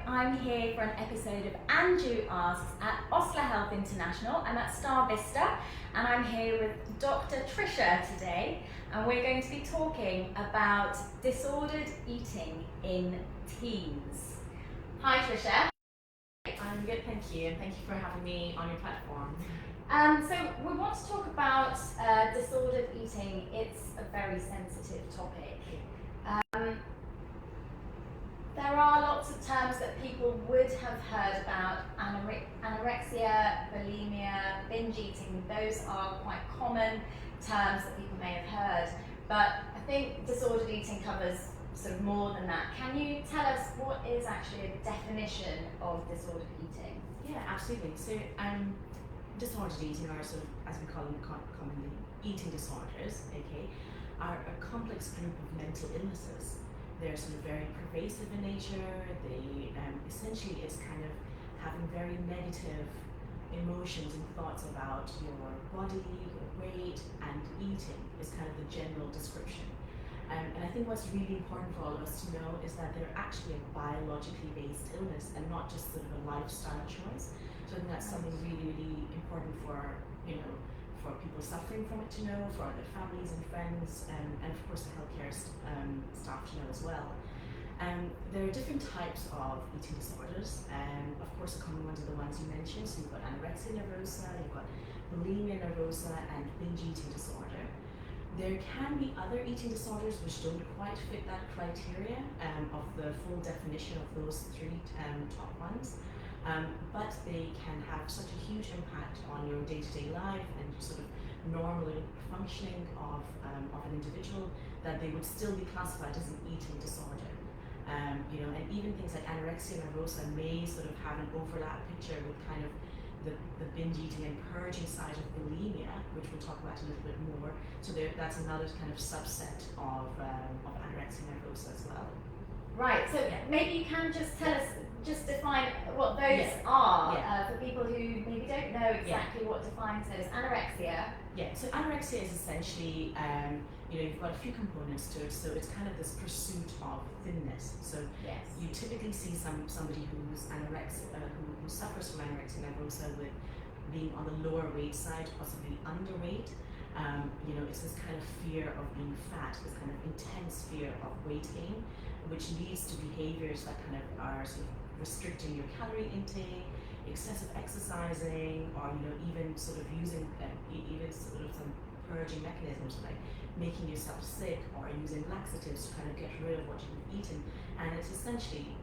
I'm here for an episode of Anju Asks at Osler Health International. I'm at Star Vista and I'm here with Dr Trisha today, and we're going to be talking about disordered eating in teens. Hi Trisha. I'm good, thank you, and thank you for having me on your platform. So we want to talk about disordered eating. It's a very sensitive topic. There are lots of terms that people would have heard about: anorexia, bulimia, binge eating. Those are quite common terms that people may have heard, but I think disordered eating covers sort of more than that. Can you tell us what is actually a definition of disordered eating? Yeah, absolutely. So disordered eating, or sort of, as we call them commonly, eating disorders, okay, are a complex group of mental illnesses. They're sort of very pervasive in nature. They essentially it's kind of having very negative emotions and thoughts about your body, your weight, and eating is kind of the general description. And I think what's really important for all of us to know is that they're actually a biologically based illness and not just sort of a lifestyle choice. So I think that's something really, really important for, for people suffering from it to know, for their families and friends, and of course the healthcare staff to know as well. There are different types of eating disorders. Of course, the common ones are the ones you mentioned. So you've got anorexia nervosa, you've got bulimia nervosa, and binge eating disorder. There can be other eating disorders which don't quite fit that criteria of the full definition of those three top ones. But they can have such a huge impact on your day-to-day life and sort of normal functioning of an individual that they would still be classified as an eating disorder. And even things like anorexia nervosa may sort of have an overlap picture with kind of the binge eating and purging side of bulimia, which we'll talk about a little bit more. So that's another kind of subset of anorexia nervosa as well. Right, so maybe you can just tell us, just define what those are for people who maybe don't know exactly what defines those. Anorexia. Yeah, so anorexia is essentially, you've got a few components to it. So it's kind of this pursuit of thinness. So you typically see somebody who's anorexic, who suffers from anorexia nervosa with being on the lower weight side, possibly underweight. It's this kind of fear of being fat, this kind of intense fear of weight gain, which leads to behaviors that kind of are sort of restricting your calorie intake, excessive exercising, or even sort of using even sort of some purging mechanisms like making yourself sick or using laxatives to kind of get rid of what you've eaten. And it's essentially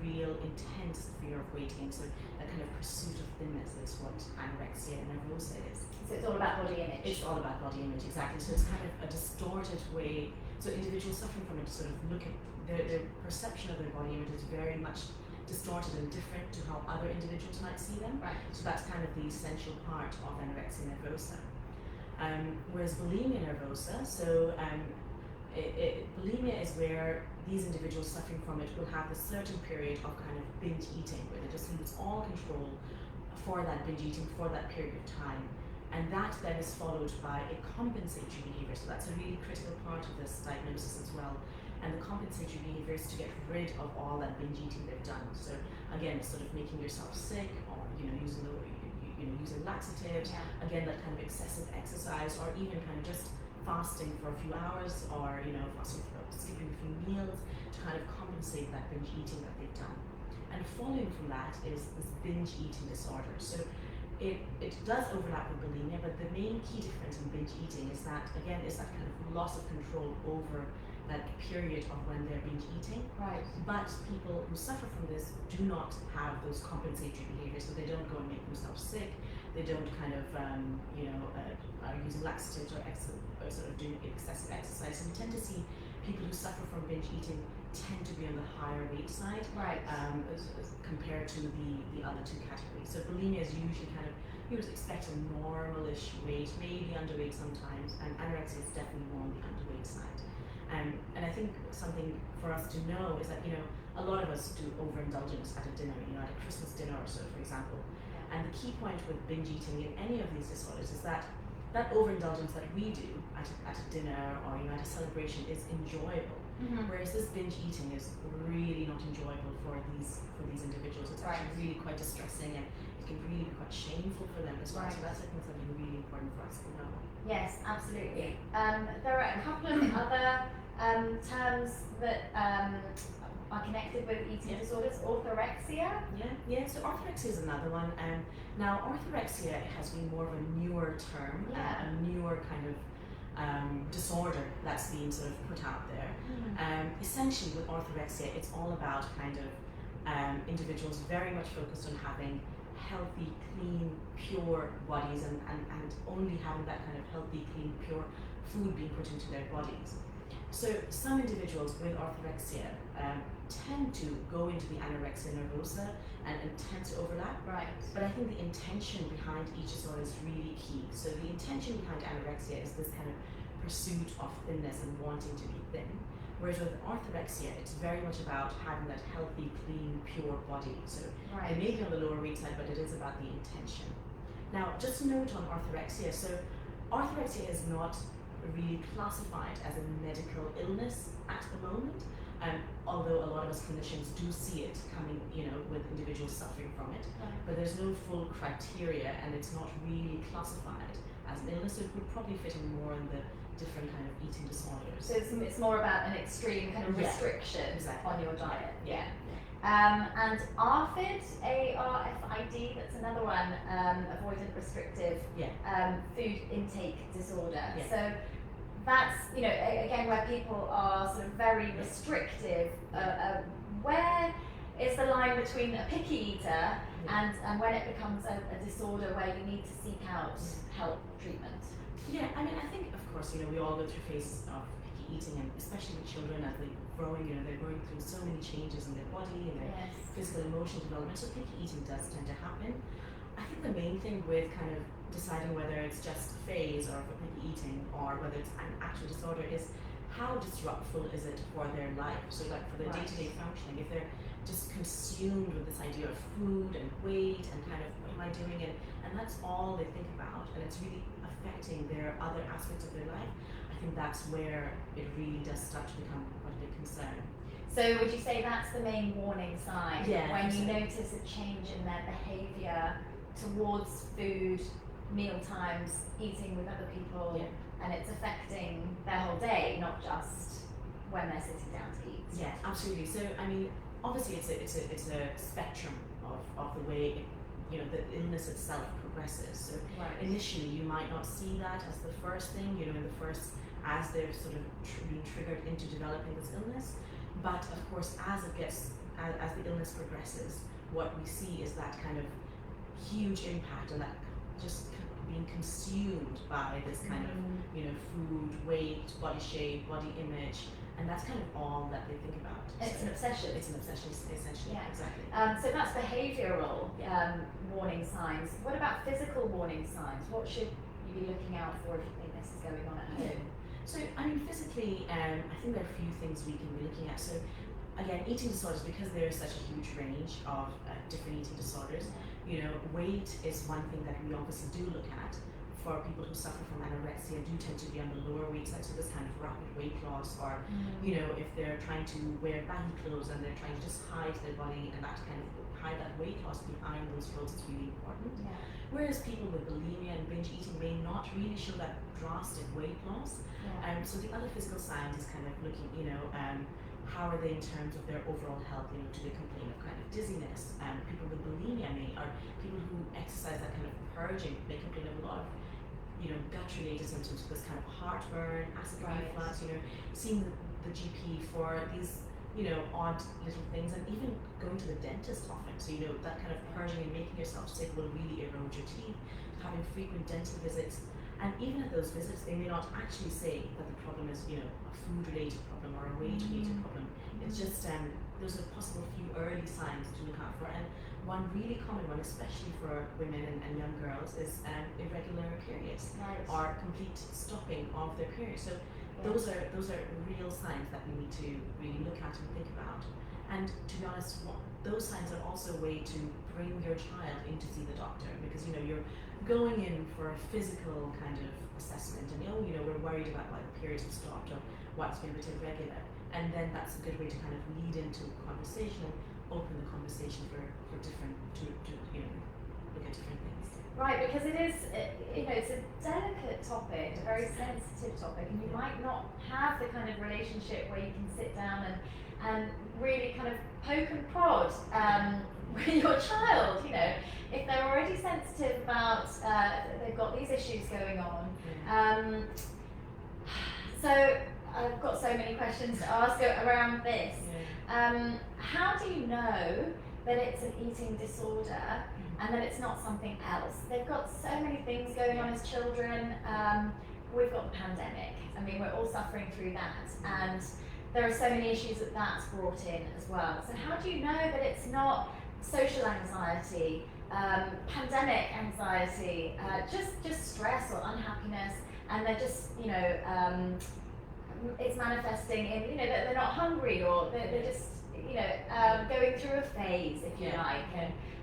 real intense fear of weight gain. So that kind of pursuit of thinness is what anorexia nervosa is. So it's all about body image. It's all about body image, exactly. So it's kind of a distorted way. So individuals suffering from it sort of look at their perception of their body image is very much distorted and different to how other individuals might see them. Right. So that's kind of the essential part of anorexia nervosa. Whereas bulimia nervosa, so bulimia is where these individuals suffering from it will have a certain period of kind of binge eating, where they just lose all control for that binge eating for that period of time. And that then is followed by a compensatory behavior. So that's a really critical part of this diagnosis as well. And the compensatory behavior is to get rid of all that binge eating they've done. So again, sort of making yourself sick, or using laxatives. Again, that kind of excessive exercise, or even kind of just fasting for a few hours, or fasting for skipping a few meals to kind of compensate that binge eating that they've done. And following from that is this binge eating disorder. So it does overlap with bulimia, but the main key difference in binge eating is that, again, is that kind of loss of control over that period of when they're binge eating. Right. But people who suffer from this do not have those compensatory behaviors, so they don't go and make themselves sick. They don't kind of, are using laxatives or sort of doing excessive exercise. And we tend to see people who suffer from binge eating tend to be on the higher weight side, right? As compared to the other two categories. So bulimia is usually kind of, you would expect a normal-ish weight, maybe underweight sometimes, and anorexia is definitely more on the underweight side. And I think something for us to know is that a lot of us do overindulgence at a dinner, at a Christmas dinner or so, for example. And the key point with binge eating in any of these disorders is that overindulgence that we do at a dinner or at a celebration is enjoyable. Whereas this binge eating is really not enjoyable for these individuals. It's actually really quite distressing, and it can really be quite shameful for them as well. So that's, I think, something really important for us to know. Yes, absolutely. There are a couple of other terms that are connected with eating disorders. Orthorexia. So orthorexia is another one. Now orthorexia has been more of a newer term, a newer kind of disorder that's being sort of put out there. Essentially, with orthorexia, it's all about kind of individuals very much focused on having healthy, clean, pure bodies, and only having that kind of healthy, clean, pure food being put into their bodies. So some individuals with orthorexia tend to go into the anorexia nervosa and tend to overlap. But I think the intention behind each disorder is really key. So the intention behind anorexia is this kind of pursuit of thinness and wanting to be thin. Whereas with orthorexia, it's very much about having that healthy, clean, pure body. So it may be on the lower weight side, but it is about the intention. Now, just a note on orthorexia. So orthorexia is not really classified as a medical illness at the moment, although a lot of us clinicians do see it coming, with individuals suffering from it. But there's no full criteria, and it's not really classified as an illness. It would probably fit in more in the different kind of eating disorders. So it's more about an extreme kind of restriction on your diet. And ARFID, ARFID, that's another one, avoidant restrictive food intake disorder. So that's, again, where people are sort of very restrictive. Where is the line between a picky eater and when it becomes a disorder where you need to seek out help, treatment? I mean, I think, of course, we all go through phases of picky eating, and especially with children as they're growing, they're going through so many changes in their body and their physical, emotional development. So picky eating does tend to happen. I think the main thing with kind of deciding whether it's just a phase or for picky eating or whether it's an actual disorder is how disruptful is it for their life. So like for their day-to-day functioning, if they're just consumed with this idea of food and weight and kind of what am I doing, and that's all they think about, and it's really affecting their other aspects of their life, I think that's where it really does start to become quite a big concern. So would you say that's the main warning sign? When you notice a change in their behaviour towards food, meal times, eating with other people, and it's affecting their whole day, not just when they're sitting down to eat? Yeah, absolutely. So I mean, obviously it's a spectrum of the way the illness itself progresses. So initially you might not see that as the first thing, as they're sort of being triggered into developing this illness. But of course, as the illness progresses, what we see is that kind of huge impact, and that just being consumed by this kind of food, weight, body shape, body image, and that's kind of all that they think about. It's an obsession. It's an obsession, essentially. Exactly. So that's behavioural warning signs. What about physical warning signs? What should you be looking out for if you think this is going on at home? So, I mean, physically, I think there are a few things we can be looking at. So, again, eating disorders, because there is such a huge range of different eating disorders, weight is one thing that we obviously do look at. For people who suffer from anorexia, do tend to be on the lower weight side, so this kind of rapid weight loss, or if they're trying to wear baggy clothes and they're trying to just hide their body, and that kind of hide that weight loss behind those clothes is really important. Whereas people with bulimia and binge eating may not really show that drastic weight loss. So the other physical signs is kind of looking, how are they in terms of their overall health? Do they complain of kind of dizziness? People with bulimia or people who exercise that kind of purging, they complain of a lot of gut-related symptoms, this kind of heartburn, acid reflux, seeing the GP for these, odd little things, and even going to the dentist often. So, that kind of purging and making yourself sick will really erode your teeth, having frequent dental visits. And even at those visits, they may not actually say that the problem is, a food-related problem or a weight-related problem. It's just, those are possible few early signs to look out for. And one really common one, especially for women and young girls, is irregular periods or complete stopping of their periods. So those are real signs that we need to really look at and think about. And to be honest, those signs are also a way to bring your child in to see the doctor, because you're going in for a physical kind of assessment, and we're worried about why the periods have stopped or why it's been a bit irregular. and then that's a good way to kind of lead into conversation and open the conversation for different to look at different things. Right, because it is, it's a delicate topic, a very sensitive topic, and you might not have the kind of relationship where you can sit down and really kind of poke and prod with your child. If they're already sensitive about, they've got these issues going on. So I've got so many questions to ask around this. How do you know that it's an eating disorder and that it's not something else? They've got so many things going on as children. We've got the pandemic. I mean, we're all suffering through that, and there are so many issues that's brought in as well. So how do you know that it's not social anxiety, pandemic anxiety, just stress or unhappiness, and they're just, it's manifesting in, that they're not hungry, or they're just, going through a phase, if you like,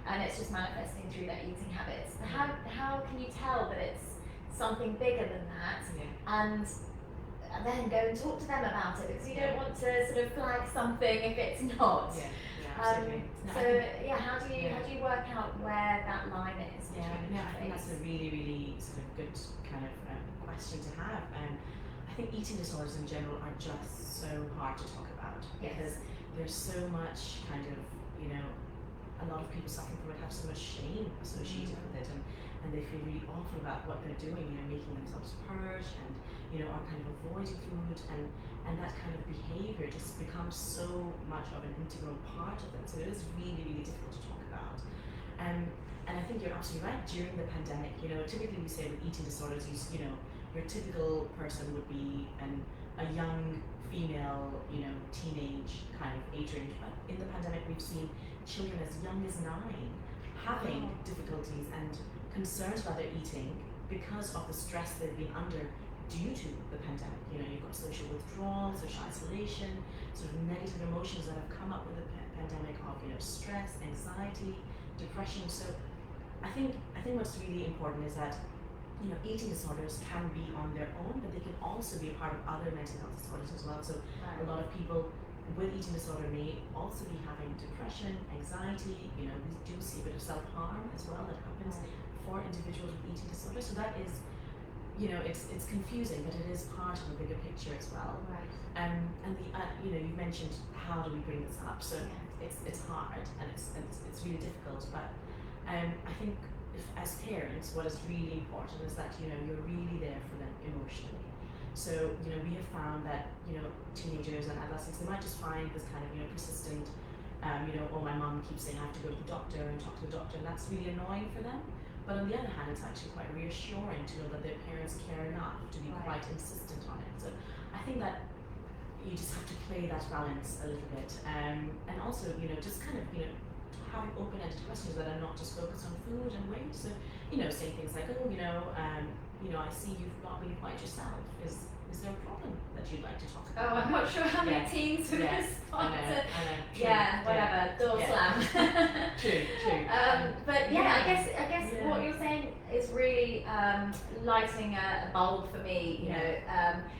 and it's just manifesting through their eating habits. How can you tell that it's something bigger than that, and then go and talk to them about it, because you don't want to sort of flag something if it's not. Absolutely. How do you work out where that line is? I think that's a really, really sort of good kind of question to have. I think eating disorders in general are just so hard to talk about, because there's so much kind of, a lot of people suffering from it have so much shame associated with it, and they feel really awful about what they're doing, making themselves purge, and are kind of avoiding food, and that kind of behavior just becomes so much of an integral part of it. So it is really, really difficult to talk about. And I think you're absolutely right. During the pandemic, typically we say with eating disorders, your typical person would be a young female, teenage kind of age range. But in the pandemic, we've seen children as young as 9 having difficulties and concerns about their eating because of the stress they've been under due to the pandemic. You've got social withdrawal, social isolation, sort of negative emotions that have come up with the pandemic of, stress, anxiety, depression. So I think what's really important is that, eating disorders can be on their own, but they can also be a part of other mental health disorders as well. So a lot of people with eating disorder may also be having depression, anxiety. We do see a bit of self-harm as well that happens for individuals with eating disorders. So that is, it's confusing, but it is part of a bigger picture as well. And you mentioned, how do we bring this up? So it's hard, and it's really difficult. But I think as parents, what is really important is that you're really there for them emotionally. So we have found that teenagers and adolescents, they might just find this kind of persistent, my mom keeps saying I have to go to the doctor and talk to the doctor, and that's really annoying for them. But on the other hand, it's actually quite reassuring to know that their parents care enough to be quite insistent on it. So I think that you just have to play that balance a little bit, and also just kind of having open-ended questions that are not just focused on food and weight. So saying things like, I see you've not really quite yourself. Is there a problem that you'd like to talk about? Oh, I'm not sure how many teens would respond to. Whatever, door slam. True. But I guess what you're saying is really lighting a bulb for me.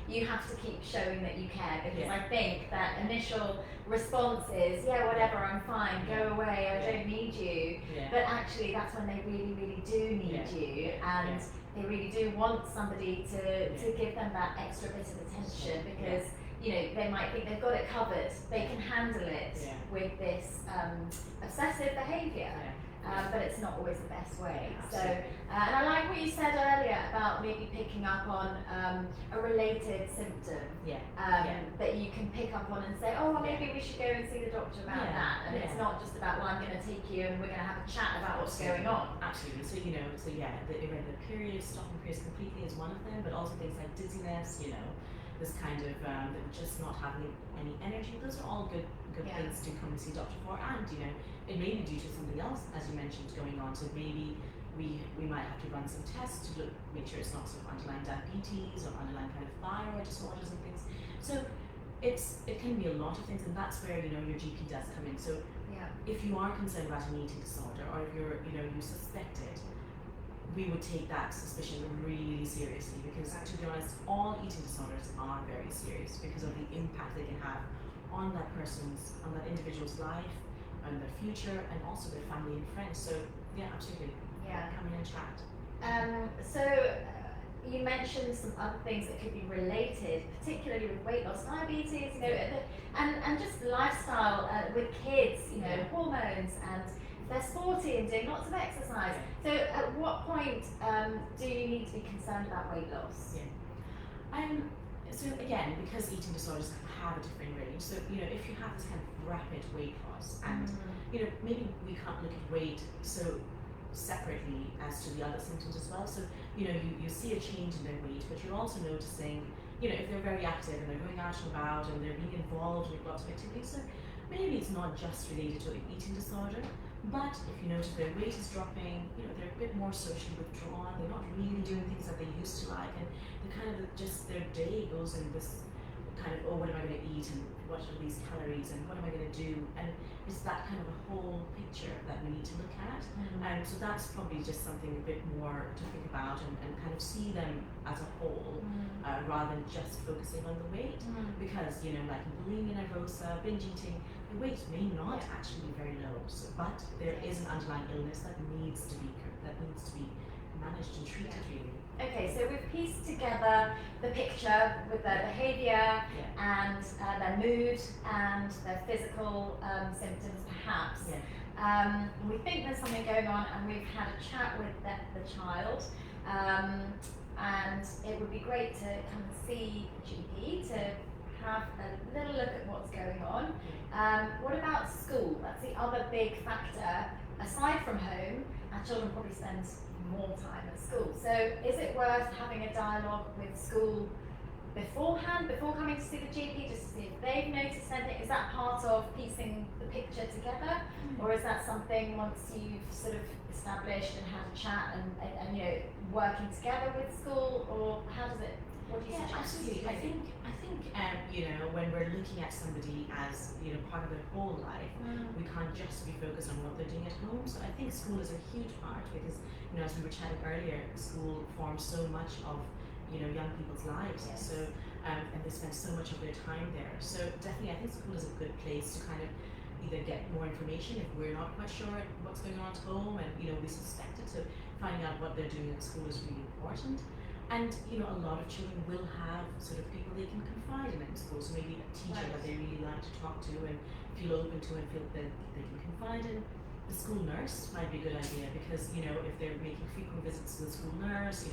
You have to keep showing that you care, because I think that initial response is, whatever, I'm fine, go away, I don't need you. But actually, that's when they really, really do need you, and they really do want somebody to give them that extra bit of attention, because they might think they've got it covered, they can handle it with this obsessive behaviour. But it's not always the best way. So, and I like what you said earlier about maybe picking up on a related symptom that you can pick up on and say, maybe we should go and see the doctor about that. And it's not just about, I'm going to take you and we're going to have a chat about what's going on. Absolutely. So, the irregular periods, stopping periods completely is one of them, but also things like dizziness, this kind of just not having any energy. Those are all good things to come and see a doctor for. And it may be due to something else, as you mentioned, going on. So maybe we might have to run some tests to make sure it's not sort of underlying diabetes or underlying kind of thyroid disorders and things. So it can be a lot of things, and that's where your GP does come in. So if you are concerned about an eating disorder, or if you suspect it, we would take that suspicion really seriously, because to be honest, all eating disorders are very serious because of the impact they can have on that individual's life, and their future, and also their family and friends. So yeah, absolutely. Yeah. Come in and chat. You mentioned some other things that could be related, particularly with weight loss, diabetes, and just lifestyle with kids, hormones, and if they're sporty and doing lots of exercise. So at what point do you need to be concerned about weight loss? So again, because eating disorders have a different range, so if you have this kind of rapid weight loss, and maybe we can't look at weight so separately as to the other symptoms as well. So you see a change in their weight, but you're also noticing, if they're very active and they're going out and about and they're being involved with lots of activities, so maybe it's not just related to an eating disorder. But if you notice their weight is dropping, they're a bit more socially withdrawn, they're not really doing things that they used to like, and they kind of just, their day goes in this kind of, oh, what am I going to eat, and what are these calories, and what am I going to do, and it's that kind of a whole picture that we need to look at. So that's probably just something a bit more to think about, and kind of see them as a whole, rather than just focusing on the weight, because like in bulimia nervosa, binge eating, the weight may not actually be very low, but there is an underlying illness that needs to be managed and treated really. Okay, so we've pieced together the picture with their behaviour and their mood and their physical symptoms perhaps. We think there's something going on, and we've had a chat with the child, and it would be great to come and see the GP to have a little look at what's going on. What about school? That's the other big factor. Aside from home, our children probably spend more time at school. So is it worth having a dialogue with school beforehand, before coming to see the GP, just to see if they've noticed anything? Is that part of piecing the picture together? Or is that something once you've sort of established and had a chat and working together with school, or how does it, what do you suggest? Absolutely. I think when we're looking at somebody as part of their whole life, we can't just be focused on what they're doing at home. So I think school is a huge part, because as we were chatting earlier, school forms so much of young people's lives. So and they spend so much of their time there. So definitely, I think school is a good place to kind of either get more information if we're not quite sure what's going on at home, and we suspect it. So finding out what they're doing at school is really important. And a lot of children will have sort of people they can confide in at school. So maybe a teacher that they really like to talk to and feel open to, and feel that they can confide in. The school nurse might be a good idea, because if they're making frequent visits to the school nurse,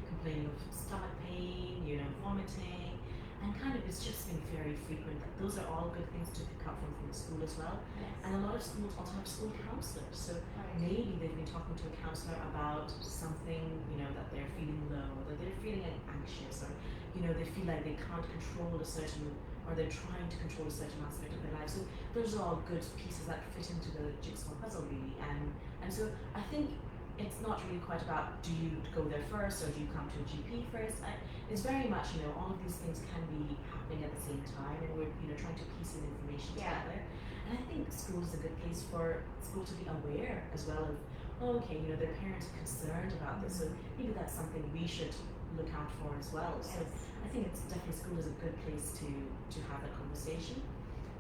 complaining of stomach pain, vomiting, and kind of it's just been very frequent. Those are all good things to pick up from the school as well. And a lot of schools also have school counselors. So maybe they've been talking to a counsellor about something, that they're feeling low, or that they're feeling anxious, or they feel like they can't control a certain, or they're trying to control a certain aspect of their life. So those are all good pieces that fit into the jigsaw puzzle really. And so I think it's not really quite about, do you go there first or do you come to a GP first? It's very much, all of these things can be happening at the same time, and we're trying to piece in information together. And I think school is a good place for school to be aware as well of, their parents are concerned about this, so maybe that's something we should look out for as well. So I think it's definitely, school is a good place to have that conversation.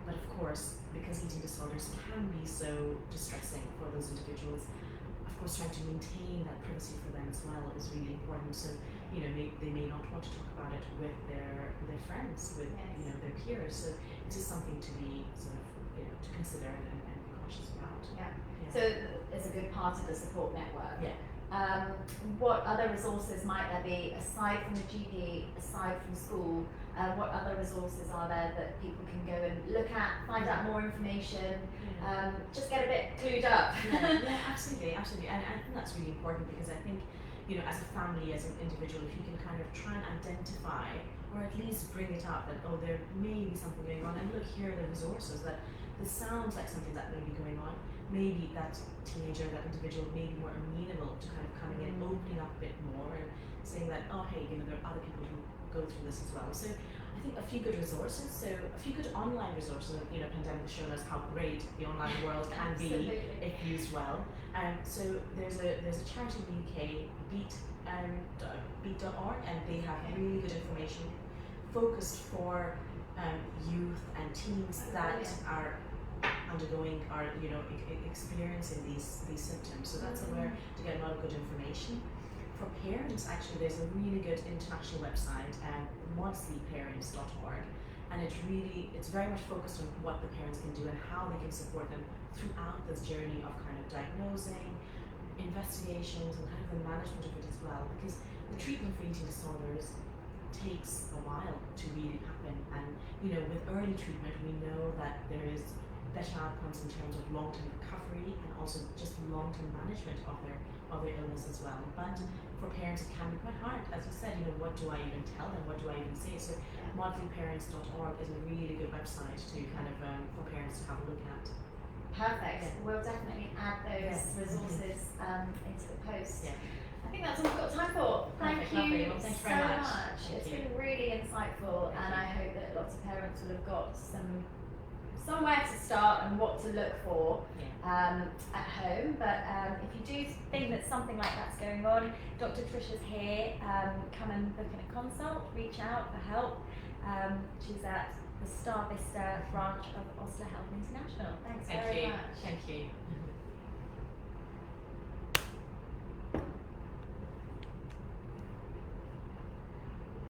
But of course, because eating disorders can be so distressing for those individuals, of course trying to maintain that privacy for them as well is really important. So they may not want to talk about it with their friends, with their peers. So it is something to be sort of to consider and be cautious about. So it's a good part of the support network. What other resources might there be aside from the GP, aside from school? What other resources are there that people can go and look at, find out more information, just get a bit clued up? Absolutely. And I think that's really important, because I think, as a family, as an individual, if you can kind of try and identify, or at least bring it up, that, there may be something going on, and look, here are the resources, that this sounds like something that may be going on. Maybe that teenager, that individual may be more amenable to kind of coming in, opening up a bit more, and saying that, hey, there are other people who go through this as well. So I think a few good resources, so a few good online resources. Pandemic has shown us how great the online world can be if used well. So there's a charity in the UK, beat.org, and they have really good information focused for youth and teens that are undergoing or experiencing these symptoms. So that's where to get a lot of good information. For parents, actually, there's a really good international website, modestlyparents.org, and it's very much focused on what the parents can do and how they can support them throughout this journey of kind of diagnosing, investigations, and kind of the management of it as well. Because the treatment for eating disorders takes a while to really happen, and with early treatment, we know that there is better outcomes in terms of long-term recovery and also just long-term management of their illness as well. But for parents, it can be quite hard. As you said, what do I even tell them? What do I even say? So modestlyparents.org is a really good website to kind of for parents to have a look at. Perfect. Yeah. We'll definitely add those resources into the post. Yeah. I think that's all we've got time for. Thank Lovely. you Well, thank you so very much. much. It's been really insightful, and I hope that lots of parents will have got somewhere to start and what to look for at home. But if you do think that something like that's going on, Dr. Trisha's here. Come and book in a consult, reach out for help. She's at the Star Vista branch of Osler Health International. Thanks very much. Thank you.